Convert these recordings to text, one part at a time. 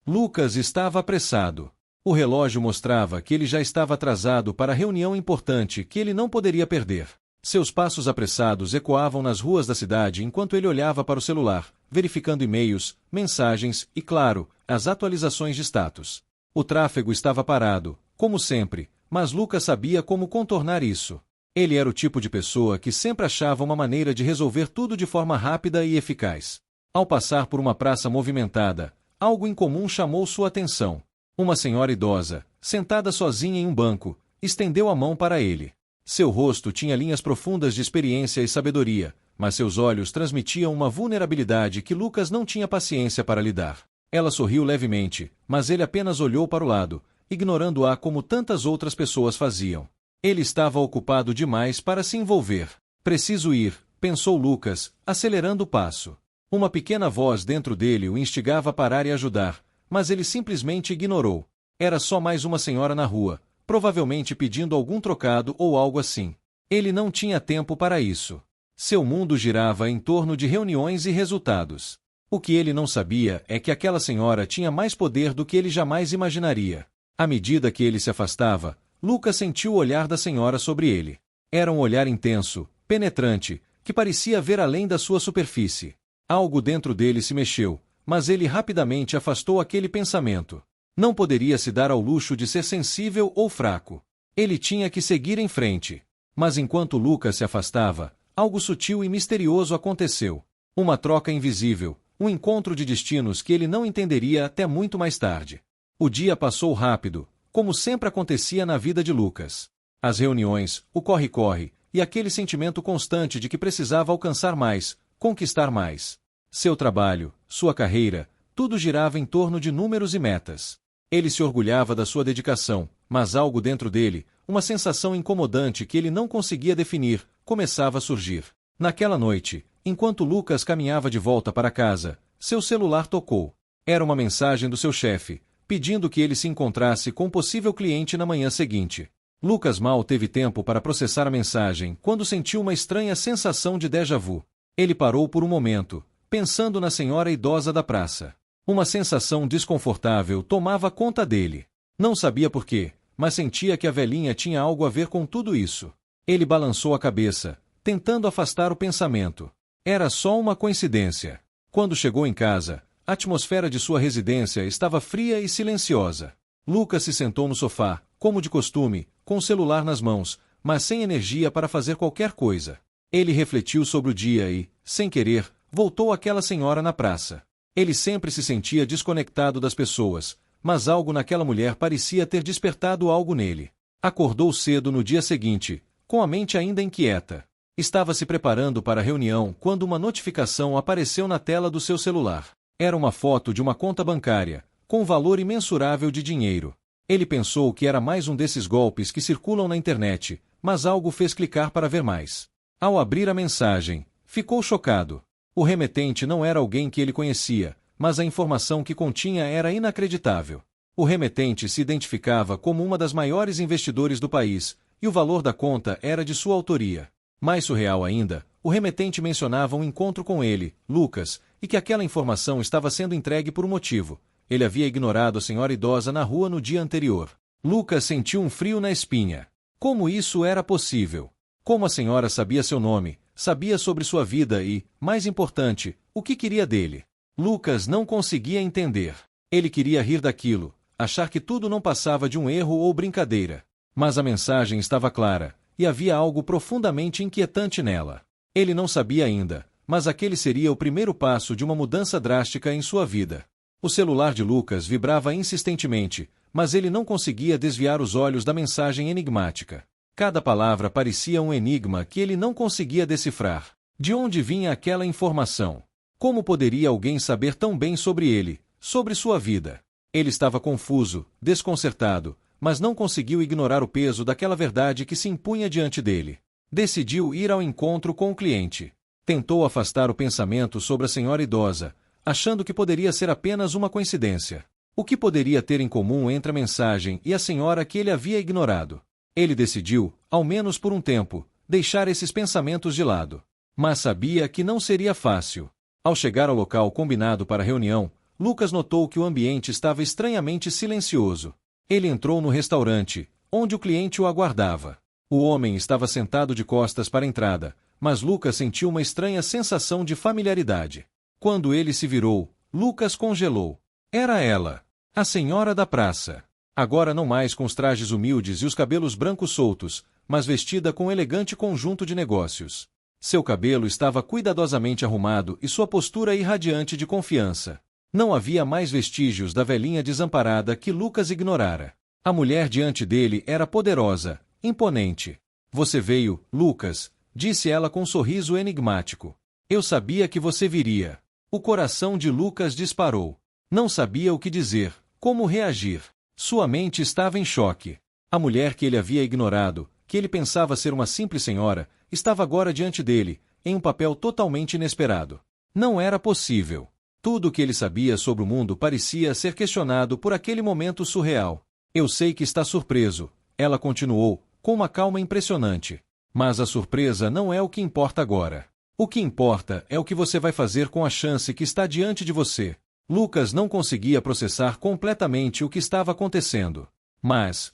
Lucas estava apressado. O relógio mostrava que ele já estava atrasado para a reunião importante que ele não poderia perder. Seus passos apressados ecoavam nas ruas da cidade enquanto ele olhava para o celular, verificando e-mails, mensagens e, claro, as atualizações de status. O tráfego estava parado, como sempre, mas Lucas sabia como contornar isso. Ele era o tipo de pessoa que sempre achava uma maneira de resolver tudo de forma rápida e eficaz. Ao passar por uma praça movimentada, algo incomum chamou sua atenção. Uma senhora idosa, sentada sozinha em um banco, estendeu a mão para ele. Seu rosto tinha linhas profundas de experiência e sabedoria, mas seus olhos transmitiam uma vulnerabilidade que Lucas não tinha paciência para lidar. Ela sorriu levemente, mas ele apenas olhou para o lado, ignorando-a como tantas outras pessoas faziam. Ele estava ocupado demais para se envolver. Preciso ir, pensou Lucas, acelerando o passo. Uma pequena voz dentro dele o instigava a parar e ajudar, mas ele simplesmente ignorou. Era só mais uma senhora na rua, provavelmente pedindo algum trocado ou algo assim. Ele não tinha tempo para isso. Seu mundo girava em torno de reuniões e resultados. O que ele não sabia é que aquela senhora tinha mais poder do que ele jamais imaginaria. À medida que ele se afastava, Lucas sentiu o olhar da senhora sobre ele. Era um olhar intenso, penetrante, que parecia ver além da sua superfície. Algo dentro dele se mexeu, mas ele rapidamente afastou aquele pensamento. Não poderia se dar ao luxo de ser sensível ou fraco. Ele tinha que seguir em frente. Mas enquanto Lucas se afastava, algo sutil e misterioso aconteceu. Uma troca invisível, um encontro de destinos que ele não entenderia até muito mais tarde. O dia passou rápido, como sempre acontecia na vida de Lucas. As reuniões, o corre-corre, e aquele sentimento constante de que precisava alcançar mais, conquistar mais. Seu trabalho, sua carreira, tudo girava em torno de números e metas. Ele se orgulhava da sua dedicação, mas algo dentro dele, uma sensação incomodante que ele não conseguia definir, começava a surgir. Naquela noite, enquanto Lucas caminhava de volta para casa, seu celular tocou. Era uma mensagem do seu chefe, pedindo que ele se encontrasse com um possível cliente na manhã seguinte. Lucas mal teve tempo para processar a mensagem quando sentiu uma estranha sensação de déjà vu. Ele parou por um momento, pensando na senhora idosa da praça. Uma sensação desconfortável tomava conta dele. Não sabia por quê, mas sentia que a velhinha tinha algo a ver com tudo isso. Ele balançou a cabeça, tentando afastar o pensamento. Era só uma coincidência. Quando chegou em casa, a atmosfera de sua residência estava fria e silenciosa. Lucas se sentou no sofá, como de costume, com o celular nas mãos, mas sem energia para fazer qualquer coisa. Ele refletiu sobre o dia e, sem querer, voltou àquela senhora na praça. Ele sempre se sentia desconectado das pessoas, mas algo naquela mulher parecia ter despertado algo nele. Acordou cedo no dia seguinte, com a mente ainda inquieta. Estava se preparando para a reunião quando uma notificação apareceu na tela do seu celular. Era uma foto de uma conta bancária, com um valor imensurável de dinheiro. Ele pensou que era mais um desses golpes que circulam na internet, mas algo fez clicar para ver mais. Ao abrir a mensagem, ficou chocado. O remetente não era alguém que ele conhecia, mas a informação que continha era inacreditável. O remetente se identificava como uma das maiores investidores do país, e o valor da conta era de sua autoria. Mais surreal ainda, o remetente mencionava um encontro com ele, Lucas, e que aquela informação estava sendo entregue por um motivo. Ele havia ignorado a senhora idosa na rua no dia anterior. Lucas sentiu um frio na espinha. Como isso era possível? Como a senhora sabia seu nome, sabia sobre sua vida e, mais importante, o que queria dele? Lucas não conseguia entender. Ele queria rir daquilo, achar que tudo não passava de um erro ou brincadeira. Mas a mensagem estava clara, e havia algo profundamente inquietante nela. Ele não sabia ainda, mas aquele seria o primeiro passo de uma mudança drástica em sua vida. O celular de Lucas vibrava insistentemente, mas ele não conseguia desviar os olhos da mensagem enigmática. Cada palavra parecia um enigma que ele não conseguia decifrar. De onde vinha aquela informação? Como poderia alguém saber tão bem sobre ele, sobre sua vida? Ele estava confuso, desconcertado, mas não conseguiu ignorar o peso daquela verdade que se impunha diante dele. Decidiu ir ao encontro com o cliente. Tentou afastar o pensamento sobre a senhora idosa, achando que poderia ser apenas uma coincidência. O que poderia ter em comum entre a mensagem e a senhora que ele havia ignorado? Ele decidiu, ao menos por um tempo, deixar esses pensamentos de lado. Mas sabia que não seria fácil. Ao chegar ao local combinado para a reunião, Lucas notou que o ambiente estava estranhamente silencioso. Ele entrou no restaurante, onde o cliente o aguardava. O homem estava sentado de costas para a entrada, mas Lucas sentiu uma estranha sensação de familiaridade. Quando ele se virou, Lucas congelou. Era ela, a senhora da praça. Agora não mais com os trajes humildes e os cabelos brancos soltos, mas vestida com um elegante conjunto de negócios. Seu cabelo estava cuidadosamente arrumado e sua postura irradiante de confiança. Não havia mais vestígios da velhinha desamparada que Lucas ignorara. A mulher diante dele era poderosa, imponente. Você veio, Lucas, disse ela com um sorriso enigmático. Eu sabia que você viria. O coração de Lucas disparou. Não sabia o que dizer, como reagir. Sua mente estava em choque. A mulher que ele havia ignorado, que ele pensava ser uma simples senhora, estava agora diante dele, em um papel totalmente inesperado. Não era possível. Tudo o que ele sabia sobre o mundo parecia ser questionado por aquele momento surreal. Eu sei que está surpreso, ela continuou, com uma calma impressionante. Mas a surpresa não é o que importa agora. O que importa é o que você vai fazer com a chance que está diante de você. Lucas não conseguia processar completamente o que estava acontecendo. Mas,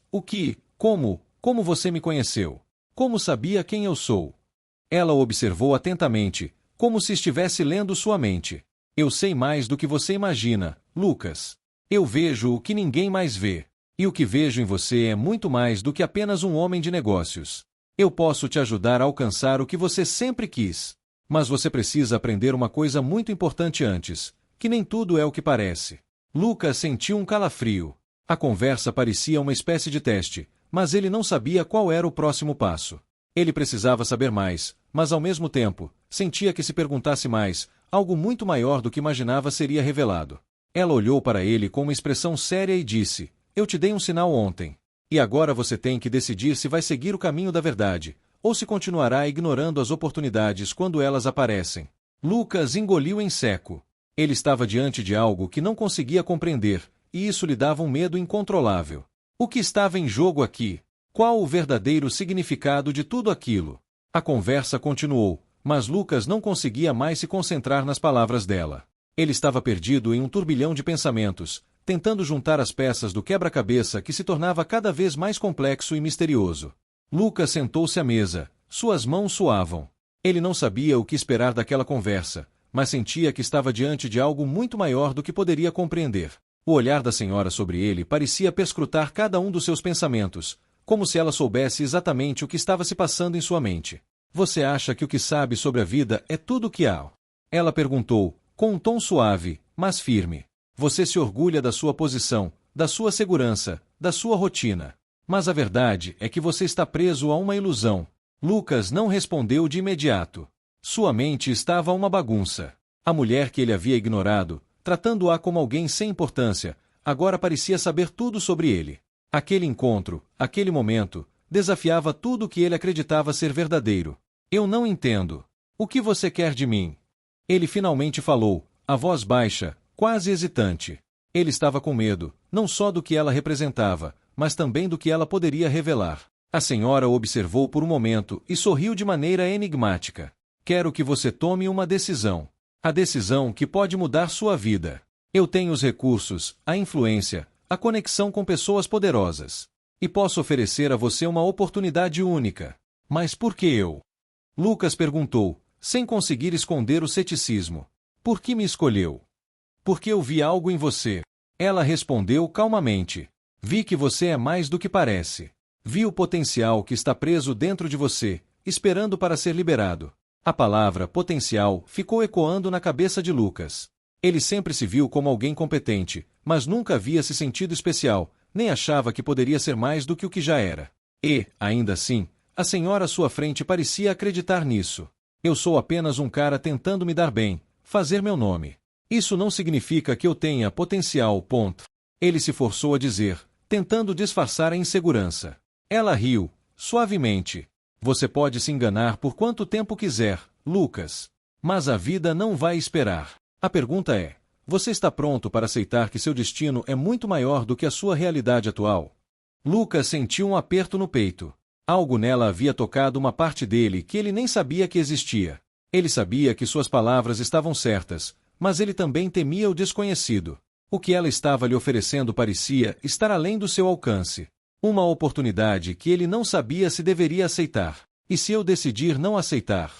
como você me conheceu? Como sabia quem eu sou? Ela o observou atentamente, como se estivesse lendo sua mente. Eu sei mais do que você imagina, Lucas. Eu vejo o que ninguém mais vê. E o que vejo em você é muito mais do que apenas um homem de negócios. Eu posso te ajudar a alcançar o que você sempre quis. Mas você precisa aprender uma coisa muito importante antes, que nem tudo é o que parece. Lucas sentiu um calafrio. A conversa parecia uma espécie de teste, mas ele não sabia qual era o próximo passo. Ele precisava saber mais, mas ao mesmo tempo, sentia que se perguntasse mais, algo muito maior do que imaginava seria revelado. Ela olhou para ele com uma expressão séria e disse, eu te dei um sinal ontem. E agora você tem que decidir se vai seguir o caminho da verdade, ou se continuará ignorando as oportunidades quando elas aparecem. Lucas engoliu em seco. Ele estava diante de algo que não conseguia compreender, e isso lhe dava um medo incontrolável. O que estava em jogo aqui? Qual o verdadeiro significado de tudo aquilo? A conversa continuou, mas Lucas não conseguia mais se concentrar nas palavras dela. Ele estava perdido em um turbilhão de pensamentos, tentando juntar as peças do quebra-cabeça que se tornava cada vez mais complexo e misterioso. Lucas sentou-se à mesa, suas mãos suavam. Ele não sabia o que esperar daquela conversa, mas sentia que estava diante de algo muito maior do que poderia compreender. O olhar da senhora sobre ele parecia perscrutar cada um dos seus pensamentos, como se ela soubesse exatamente o que estava se passando em sua mente. Você acha que o que sabe sobre a vida é tudo o que há? Ela perguntou, com um tom suave, mas firme. Você se orgulha da sua posição, da sua segurança, da sua rotina. Mas a verdade é que você está preso a uma ilusão. Lucas não respondeu de imediato. Sua mente estava uma bagunça. A mulher que ele havia ignorado, tratando-a como alguém sem importância, agora parecia saber tudo sobre ele. Aquele encontro, aquele momento, desafiava tudo o que ele acreditava ser verdadeiro. Eu não entendo. O que você quer de mim? Ele finalmente falou, a voz baixa, quase hesitante. Ele estava com medo, não só do que ela representava, mas também do que ela poderia revelar. A senhora o observou por um momento e sorriu de maneira enigmática. Quero que você tome uma decisão. A decisão que pode mudar sua vida. Eu tenho os recursos, a influência, a conexão com pessoas poderosas. E posso oferecer a você uma oportunidade única. Mas por que eu? Lucas perguntou, sem conseguir esconder o ceticismo. Por que me escolheu? Porque eu vi algo em você. Ela respondeu calmamente. Vi que você é mais do que parece. Vi o potencial que está preso dentro de você, esperando para ser liberado. A palavra potencial ficou ecoando na cabeça de Lucas. Ele sempre se viu como alguém competente, mas nunca havia se sentido especial, nem achava que poderia ser mais do que o que já era. E, ainda assim, a senhora à sua frente parecia acreditar nisso. Eu sou apenas um cara tentando me dar bem, fazer meu nome. Isso não significa que eu tenha potencial, ponto. Ele se forçou a dizer, tentando disfarçar a insegurança. Ela riu, suavemente. Você pode se enganar por quanto tempo quiser, Lucas. Mas a vida não vai esperar. A pergunta é, você está pronto para aceitar que seu destino é muito maior do que a sua realidade atual? Lucas sentiu um aperto no peito. Algo nela havia tocado uma parte dele que ele nem sabia que existia. Ele sabia que suas palavras estavam certas, mas ele também temia o desconhecido. O que ela estava lhe oferecendo parecia estar além do seu alcance. Uma oportunidade que ele não sabia se deveria aceitar. E se eu decidir não aceitar?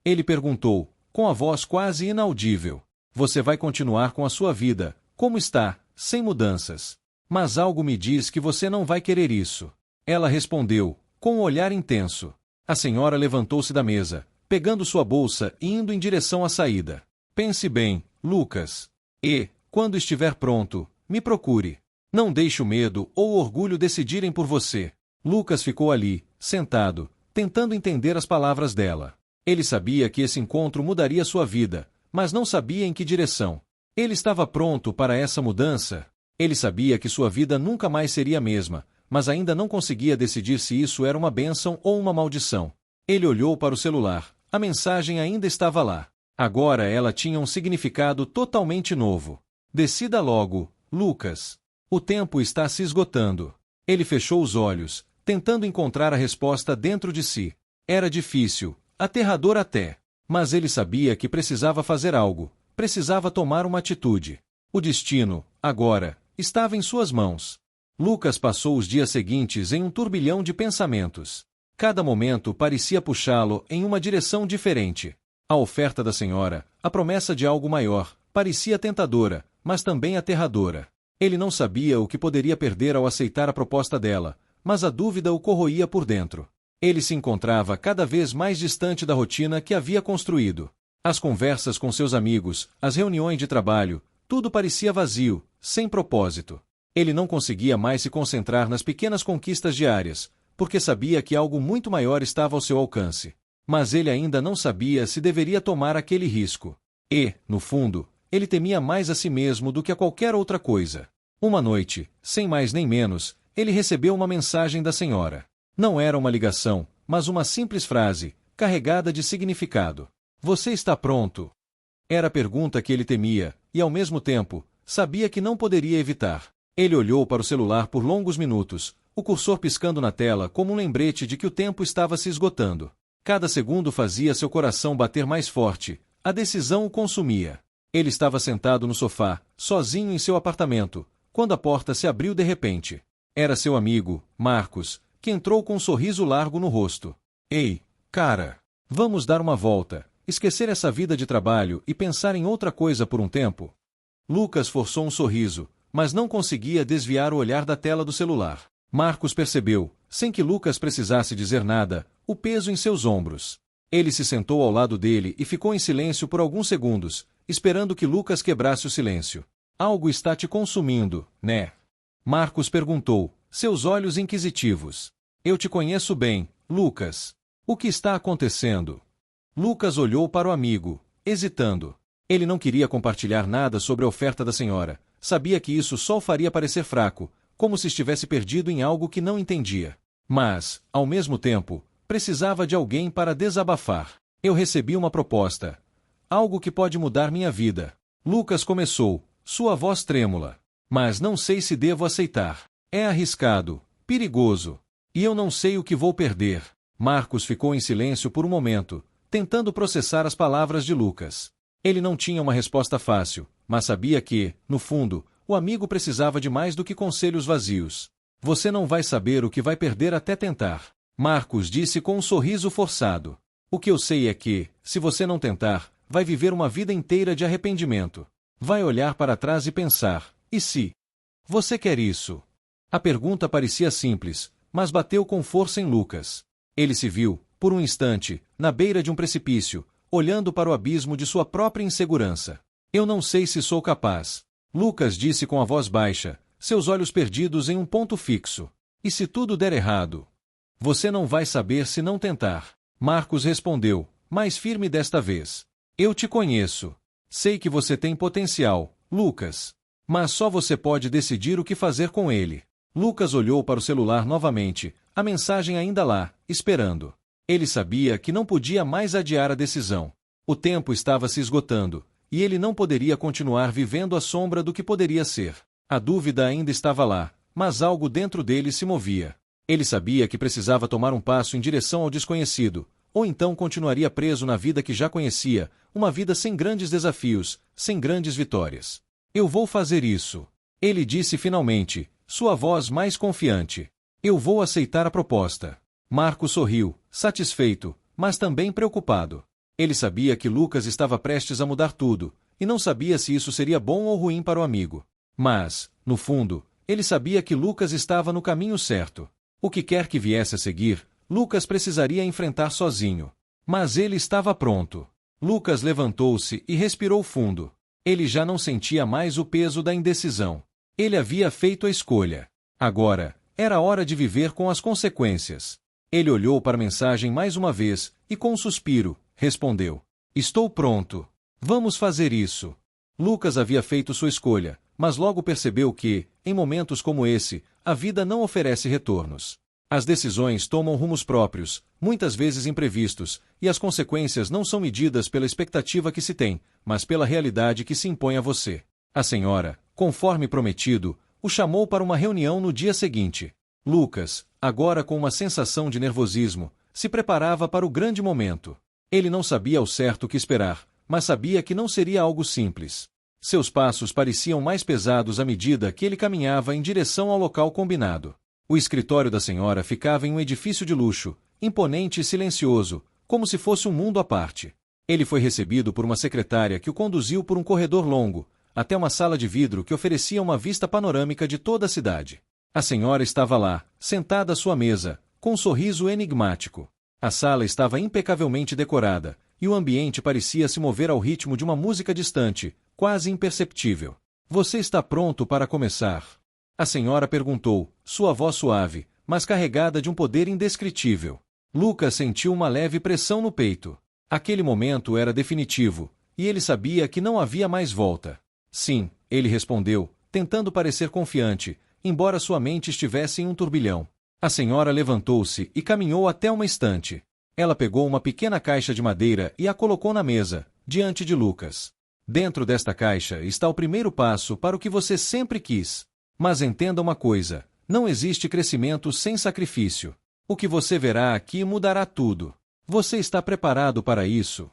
Ele perguntou, com a voz quase inaudível. Você vai continuar com a sua vida, como está, sem mudanças. Mas algo me diz que você não vai querer isso. Ela respondeu, com um olhar intenso. A senhora levantou-se da mesa, pegando sua bolsa e indo em direção à saída. Pense bem, Lucas. E, quando estiver pronto, me procure. Não deixe o medo ou o orgulho decidirem por você. Lucas ficou ali, sentado, tentando entender as palavras dela. Ele sabia que esse encontro mudaria sua vida, mas não sabia em que direção. Ele estava pronto para essa mudança? Ele sabia que sua vida nunca mais seria a mesma, mas ainda não conseguia decidir se isso era uma bênção ou uma maldição. Ele olhou para o celular. A mensagem ainda estava lá. Agora ela tinha um significado totalmente novo. Decida logo, Lucas. O tempo está se esgotando. Ele fechou os olhos, tentando encontrar a resposta dentro de si. Era difícil, aterrador até. Mas ele sabia que precisava fazer algo, precisava tomar uma atitude. O destino, agora, estava em suas mãos. Lucas passou os dias seguintes em um turbilhão de pensamentos. Cada momento parecia puxá-lo em uma direção diferente. A oferta da senhora, a promessa de algo maior, parecia tentadora, mas também aterradora. Ele não sabia o que poderia perder ao aceitar a proposta dela, mas a dúvida o corroía por dentro. Ele se encontrava cada vez mais distante da rotina que havia construído. As conversas com seus amigos, as reuniões de trabalho, tudo parecia vazio, sem propósito. Ele não conseguia mais se concentrar nas pequenas conquistas diárias, porque sabia que algo muito maior estava ao seu alcance. Mas ele ainda não sabia se deveria tomar aquele risco. E, no fundo, ele temia mais a si mesmo do que a qualquer outra coisa. Uma noite, sem mais nem menos, ele recebeu uma mensagem da senhora. Não era uma ligação, mas uma simples frase, carregada de significado. Você está pronto? Era a pergunta que ele temia, e ao mesmo tempo, sabia que não poderia evitar. Ele olhou para o celular por longos minutos, o cursor piscando na tela como um lembrete de que o tempo estava se esgotando. Cada segundo fazia seu coração bater mais forte, a decisão o consumia. Ele estava sentado no sofá, sozinho em seu apartamento, quando a porta se abriu de repente. Era seu amigo, Marcos, que entrou com um sorriso largo no rosto. Ei, cara, vamos dar uma volta, esquecer essa vida de trabalho e pensar em outra coisa por um tempo? Lucas forçou um sorriso, mas não conseguia desviar o olhar da tela do celular. Marcos percebeu, sem que Lucas precisasse dizer nada, o peso em seus ombros. Ele se sentou ao lado dele e ficou em silêncio por alguns segundos, esperando que Lucas quebrasse o silêncio. Algo está te consumindo, né? Marcos perguntou, seus olhos inquisitivos. Eu te conheço bem, Lucas. O que está acontecendo? Lucas olhou para o amigo, hesitando. Ele não queria compartilhar nada sobre a oferta da senhora. Sabia que isso só o faria parecer fraco, como se estivesse perdido em algo que não entendia. Mas, ao mesmo tempo, precisava de alguém para desabafar. Eu recebi uma proposta. Algo que pode mudar minha vida. Lucas começou, sua voz trêmula. Mas não sei se devo aceitar. É arriscado, perigoso. E eu não sei o que vou perder. Marcos ficou em silêncio por um momento, tentando processar as palavras de Lucas. Ele não tinha uma resposta fácil, mas sabia que, no fundo, o amigo precisava de mais do que conselhos vazios. Você não vai saber o que vai perder até tentar. Marcos disse com um sorriso forçado. O que eu sei é que, se você não tentar, vai viver uma vida inteira de arrependimento. Vai olhar para trás e pensar, e se? Você quer isso? A pergunta parecia simples, mas bateu com força em Lucas. Ele se viu, por um instante, na beira de um precipício, olhando para o abismo de sua própria insegurança. Eu não sei se sou capaz. Lucas disse com a voz baixa, seus olhos perdidos em um ponto fixo. E se tudo der errado? Você não vai saber se não tentar. Marcos respondeu, mais firme desta vez. Eu te conheço. Sei que você tem potencial, Lucas. Mas só você pode decidir o que fazer com ele. Lucas olhou para o celular novamente, a mensagem ainda lá, esperando. Ele sabia que não podia mais adiar a decisão. O tempo estava se esgotando, e ele não poderia continuar vivendo à sombra do que poderia ser. A dúvida ainda estava lá, mas algo dentro dele se movia. Ele sabia que precisava tomar um passo em direção ao desconhecido, ou então continuaria preso na vida que já conhecia, uma vida sem grandes desafios, sem grandes vitórias. Eu vou fazer isso. Ele disse finalmente, sua voz mais confiante. Eu vou aceitar a proposta. Marco sorriu, satisfeito, mas também preocupado. Ele sabia que Lucas estava prestes a mudar tudo, e não sabia se isso seria bom ou ruim para o amigo. Mas, no fundo, ele sabia que Lucas estava no caminho certo. O que quer que viesse a seguir, Lucas precisaria enfrentar sozinho. Mas ele estava pronto. Lucas levantou-se e respirou fundo. Ele já não sentia mais o peso da indecisão. Ele havia feito a escolha. Agora, era hora de viver com as consequências. Ele olhou para a mensagem mais uma vez e, com um suspiro, respondeu: Estou pronto. Vamos fazer isso. Lucas havia feito sua escolha, mas logo percebeu que, em momentos como esse, a vida não oferece retornos. As decisões tomam rumos próprios, muitas vezes imprevistos, e as consequências não são medidas pela expectativa que se tem, mas pela realidade que se impõe a você. A senhora, conforme prometido, o chamou para uma reunião no dia seguinte. Lucas, agora com uma sensação de nervosismo, se preparava para o grande momento. Ele não sabia ao certo o que esperar, mas sabia que não seria algo simples. Seus passos pareciam mais pesados à medida que ele caminhava em direção ao local combinado. O escritório da senhora ficava em um edifício de luxo, imponente e silencioso, como se fosse um mundo à parte. Ele foi recebido por uma secretária que o conduziu por um corredor longo, até uma sala de vidro que oferecia uma vista panorâmica de toda a cidade. A senhora estava lá, sentada à sua mesa, com um sorriso enigmático. A sala estava impecavelmente decorada, e o ambiente parecia se mover ao ritmo de uma música distante, quase imperceptível. Você está pronto para começar? A senhora perguntou, sua voz suave, mas carregada de um poder indescritível. Lucas sentiu uma leve pressão no peito. Aquele momento era definitivo, e ele sabia que não havia mais volta. Sim, ele respondeu, tentando parecer confiante, embora sua mente estivesse em um turbilhão. A senhora levantou-se e caminhou até uma estante. Ela pegou uma pequena caixa de madeira e a colocou na mesa, diante de Lucas. Dentro desta caixa está o primeiro passo para o que você sempre quis. Mas entenda uma coisa, não existe crescimento sem sacrifício. O que você verá aqui mudará tudo. Você está preparado para isso?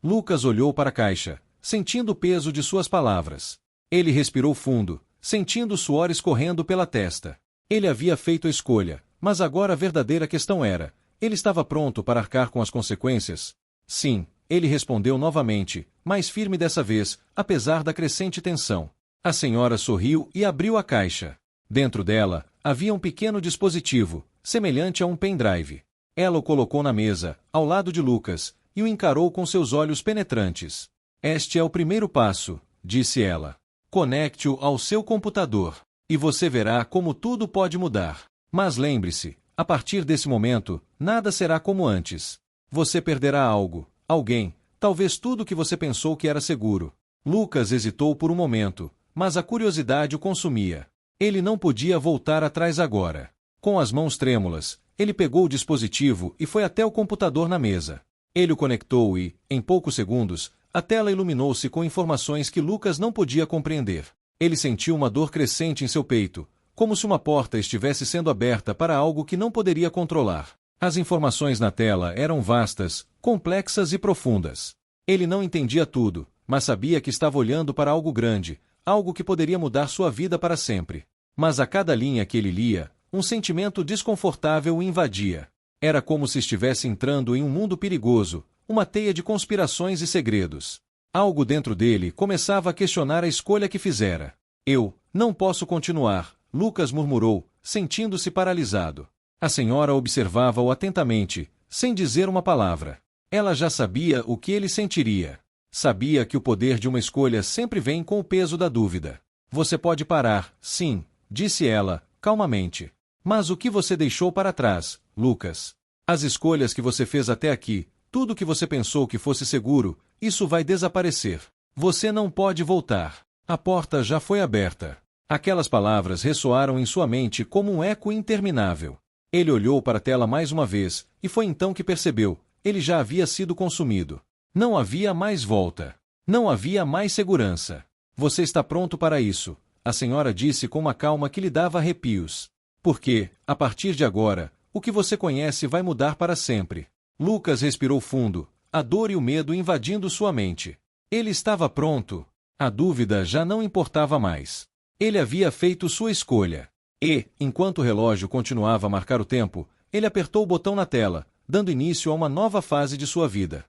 Lucas olhou para a caixa, sentindo o peso de suas palavras. Ele respirou fundo, sentindo o suor escorrendo pela testa. Ele havia feito a escolha, mas agora a verdadeira questão era: ele estava pronto para arcar com as consequências? Sim, ele respondeu novamente, mais firme dessa vez, apesar da crescente tensão. A senhora sorriu e abriu a caixa. Dentro dela, havia um pequeno dispositivo, semelhante a um pendrive. Ela o colocou na mesa, ao lado de Lucas, e o encarou com seus olhos penetrantes. Este é o primeiro passo, disse ela. Conecte-o ao seu computador, e você verá como tudo pode mudar. Mas lembre-se, a partir desse momento, nada será como antes. Você perderá algo, alguém, talvez tudo que você pensou que era seguro. Lucas hesitou por um momento, mas a curiosidade o consumia. Ele não podia voltar atrás agora. Com as mãos trêmulas, ele pegou o dispositivo e foi até o computador na mesa. Ele o conectou e, em poucos segundos, a tela iluminou-se com informações que Lucas não podia compreender. Ele sentiu uma dor crescente em seu peito, como se uma porta estivesse sendo aberta para algo que não poderia controlar. As informações na tela eram vastas, complexas e profundas. Ele não entendia tudo, mas sabia que estava olhando para algo grande, algo que poderia mudar sua vida para sempre. Mas a cada linha que ele lia, um sentimento desconfortável o invadia. Era como se estivesse entrando em um mundo perigoso, uma teia de conspirações e segredos. Algo dentro dele começava a questionar a escolha que fizera. Eu não posso continuar, Lucas murmurou, sentindo-se paralisado. A senhora observava-o atentamente, sem dizer uma palavra. Ela já sabia o que ele sentiria. Sabia que o poder de uma escolha sempre vem com o peso da dúvida. Você pode parar, sim, disse ela, calmamente. Mas o que você deixou para trás, Lucas? As escolhas que você fez até aqui, tudo que você pensou que fosse seguro, isso vai desaparecer. Você não pode voltar. A porta já foi aberta. Aquelas palavras ressoaram em sua mente como um eco interminável. Ele olhou para a tela mais uma vez, e foi então que percebeu, ele já havia sido consumido. Não havia mais volta. Não havia mais segurança. Você está pronto para isso, a senhora disse com uma calma que lhe dava arrepios. Porque, a partir de agora, o que você conhece vai mudar para sempre. Lucas respirou fundo, a dor e o medo invadindo sua mente. Ele estava pronto. A dúvida já não importava mais. Ele havia feito sua escolha. E, enquanto o relógio continuava a marcar o tempo, ele apertou o botão na tela, dando início a uma nova fase de sua vida.